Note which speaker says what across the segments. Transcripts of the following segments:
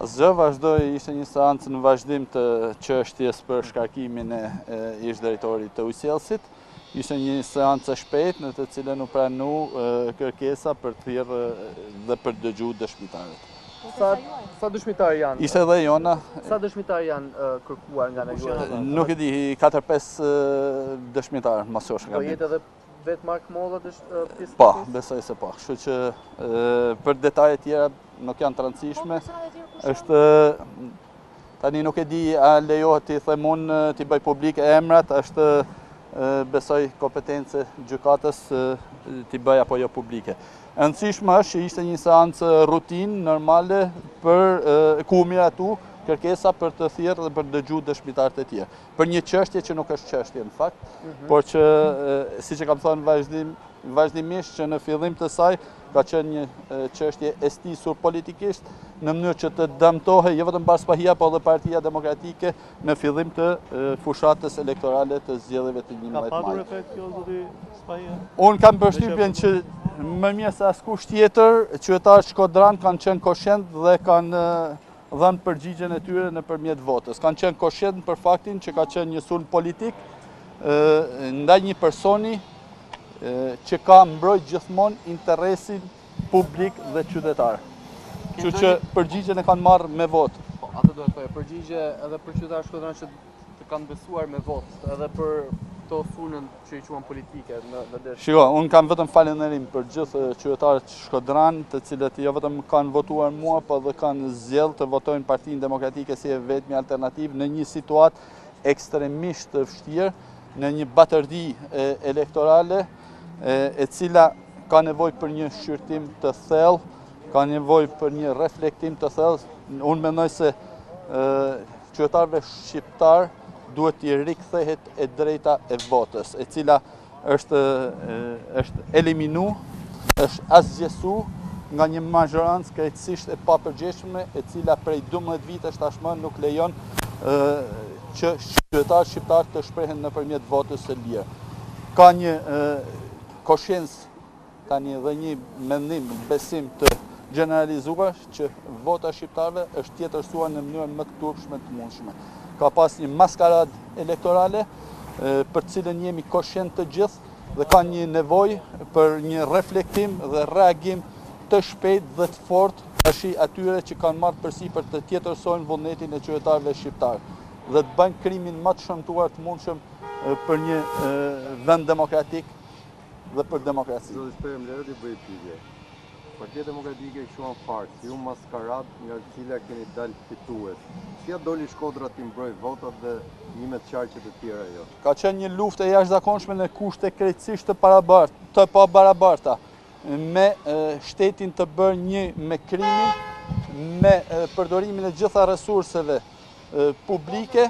Speaker 1: Asgjë, vazhdoi, ishte një seancë në vazhdim të çështjes për shkarkimin e ish drejtorit të Ujësielsit. Ishte një seancë e shpejtë në të cilën u pranu kërkesa për të thirrë dhe për dëgju dëshmitarët.
Speaker 2: Sa dëshmitar janë?
Speaker 1: Ishte edhe jona.
Speaker 2: Sa dëshmitar janë kërkuar nga negociata?
Speaker 1: Nuk e di, 4-5 dëshmitar masosh
Speaker 2: Do jetë edhe vetë Mark Molla pjesë?
Speaker 1: Po, besoj se po. Kështu që për detajet tjera nuk janë të rëndësishme. Është tani nuk e di a lejohet t'i them unë t'i bëj publik emrat, është besoj kompetencë gjykatës t'i bëj apo jo publike. E rëndësishme është që ishte një seancë rutinë normale për ku miratu kërkesa për të thirrë dhe për dëgju dëshmitarët e tjerë. Për një çështje që nuk është çështje në fakt, por që siç e kam thënë vazhdimisht që në fillim të saj ka qenë një çështje e stisur politikisht në mënyrë që të dëmtohej jo vetëm Bashkëpahia, por edhe Partia Demokratike në fillim të fushatës elektorale të zgjedhjeve të 11 maj.
Speaker 3: Ka patur efekt kjo zoti Spahia?
Speaker 1: Unë kam përshtypjen që më mirë se askush tjetër, qytetarët shkodran kanë qenë koshient dhe kanë dhënë përgjigjen e tyre nëpërmjet votës. Kanë qenë koshient për faktin që ka qenë një sulm politik ndaj një personi që ka mbrojt gjithmonë interesin publik dhe qytetar. Kështu që përgjigjen e kanë marrë me votë.
Speaker 2: Atë do të thojë, përgjigje edhe për qytetarët shkodran që të kanë besuar me votë, edhe për këto sulmen që i quan politike në desh.
Speaker 1: Shiko, unë kam vetëm falënderim për gjithë qytetarët shkodran, të cilët jo vetëm kanë votuar mua, por dhe kanë zgjedhur të votojnë Partinë Demokratike si e vetmi alternativë në një situatë ekstremisht të vështirë, në një batërdi elektorale e cila ka nevojë për një shqyrtim të thellë, ka nevojë për një reflektim të thellë. Unë mendoj se qytetarëve shqiptar duhet t'i rikthehet e drejta e votës, e cila është eliminu, është asgjësu nga një mazhorancë krejtësisht e papërgjeshme, e cila prej 12 vitesh tashmë nuk lejon që qytetarët shqiptar të shprehen nëpërmjet votës së lirë. Ka një koshiencë tani dhe një mendim, besim të generalizuar që vota shqiptarëve është tjetërsuar në mënyrën më të turpshme të mundshme. Ka pas një maskarad elektorale për cilën jemi koshient të gjithë dhe ka një nevojë për një reflektim dhe reagim të shpejt dhe të fortë atyre që kanë marrë përsipër të tjetërsojnë vullnetin e qytetarëve shqiptarë dhe të bëjnë krimin më të shëmtuar të mundshëm për një vend demokratik dhe për demokraci.
Speaker 4: Zoti Spahia, më lejoni të bëj pyetje. Partia Demokratike quan farc, ju maskarad nga të cila keni dalë fitues. Si ja doli Shkodra t'i mbrojë votat dhe 11 qarqet e tjera jo?
Speaker 1: Ka qenë një luftë e jashtëzakonshme në kushte krejtësisht të pabarabarta, me shtetin të bërë një me krimin, me përdorimin e gjitha resurseve publike,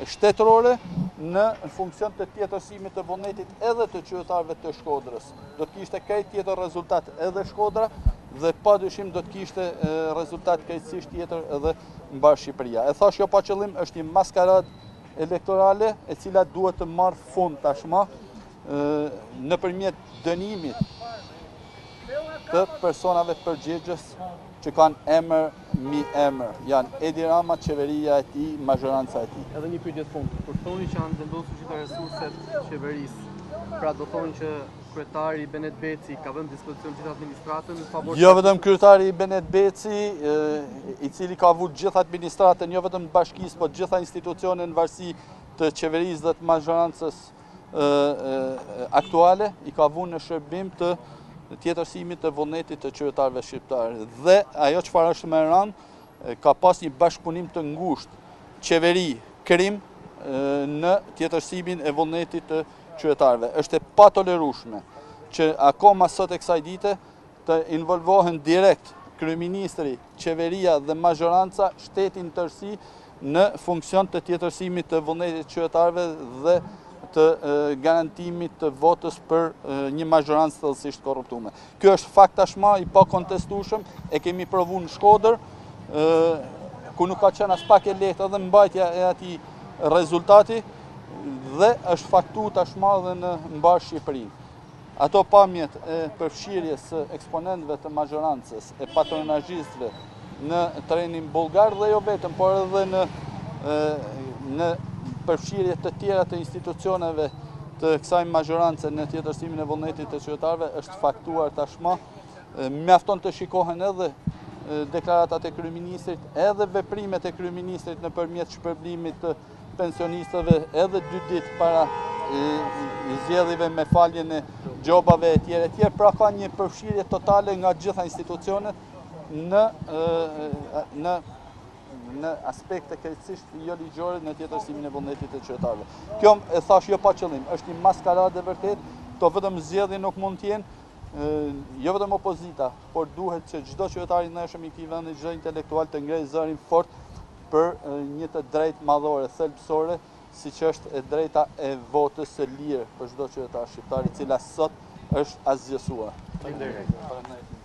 Speaker 1: shtetërore, në funksion të tjetërsimit të vullnetit edhe të qytetarëve të Shkodrës. Do të kishte krejt tjetër rezultat edhe Shkodra dhe padyshim do të kishte rezultat krejtësisht tjetër edhe mbar Shqipëria. E thash, jo pa qëllim, është një maskarad elektorale e cila duhet të marrë fund tashmë nëpërmjet dënimit të personave përgjegjës që kanë emër mi emër. Janë Edi Rama, qeveria e tij, mazhoranca e tij.
Speaker 2: Edhe një pyetje të fundit. Kur thoni që janë vendosur gjitha resurset qeverisë, pra do thonë që kryetari Benet Beci ka vënë në dispozicion gjithë administratën në favor.
Speaker 1: Jo vetëm kryetari Benet Beci, i cili ka avuar gjithë administratën, jo vetëm të bashkisë, por gjitha institucionet në varësi të qeverisë dhe të mazhorancës aktuale, i ka vënë në shërbim të tjetërsimit të vullnetit të qytetarëve shqiptarë. Dhe ajo çfarë është më e rëndë, ka pas një bashkëpunim të ngushtë qeveri krim në tjetërsimin e vullnetit të qytetarëve. Është e patolerueshme që akoma sot e kësaj dite të involvohen direkt kryeministri, qeveria dhe mazhoranca, shtetin tërësi në funksion të tjetërsimit të vullnetit të qytetarëve dhe të garantimit të votës për një mazhorancë thellësisht korruptuar. Ky është fakt tashmë i pakontestueshëm, e kemi provuar në Shkodër, ku nuk ka qenë as pak e lehtë edhe mbajtja e atij rezultati dhe është faktu tashmë edhe në mbar Shqipërinë. Ato pamjet e përfshirjes së eksponentëve të mazhorancës, e patronazhistëve në trenin bulgar dhe jo vetëm, por edhe në përfshirje të tjera të institucioneve të kësaj mazhorance në tjetërsimin e vullnetit të qytetarëve është faktuar tashmë. Mjafton të shikohen edhe deklaratat e kryeministrit, edhe veprimet e kryeministrit nëpërmjet shpërblimit të pensionistëve edhe 2 ditë para zgjedhjeve me faljen e gjobave e tjerë, pra ka një përfshirje totale nga gjitha institucionet në aspekte krejtësisht jo ligjore në tjetërsimin e vullnetit të qytetarëve. Kjo e thash jo pa qëllim, është një maskaradë e vërtet, to vetëm zgjedhje nuk mund të jenë, jo vetëm opozita, por duhet që çdo qytetar i ndershëm i këtij vendi, çdo intelektual të ngrejë zërin fort për një të drejtë madhore, thelbësore, siç është e drejta e votës së lirë për çdo qytetar shqiptar, i cila sot është asgjësuar.
Speaker 2: Faleminderit.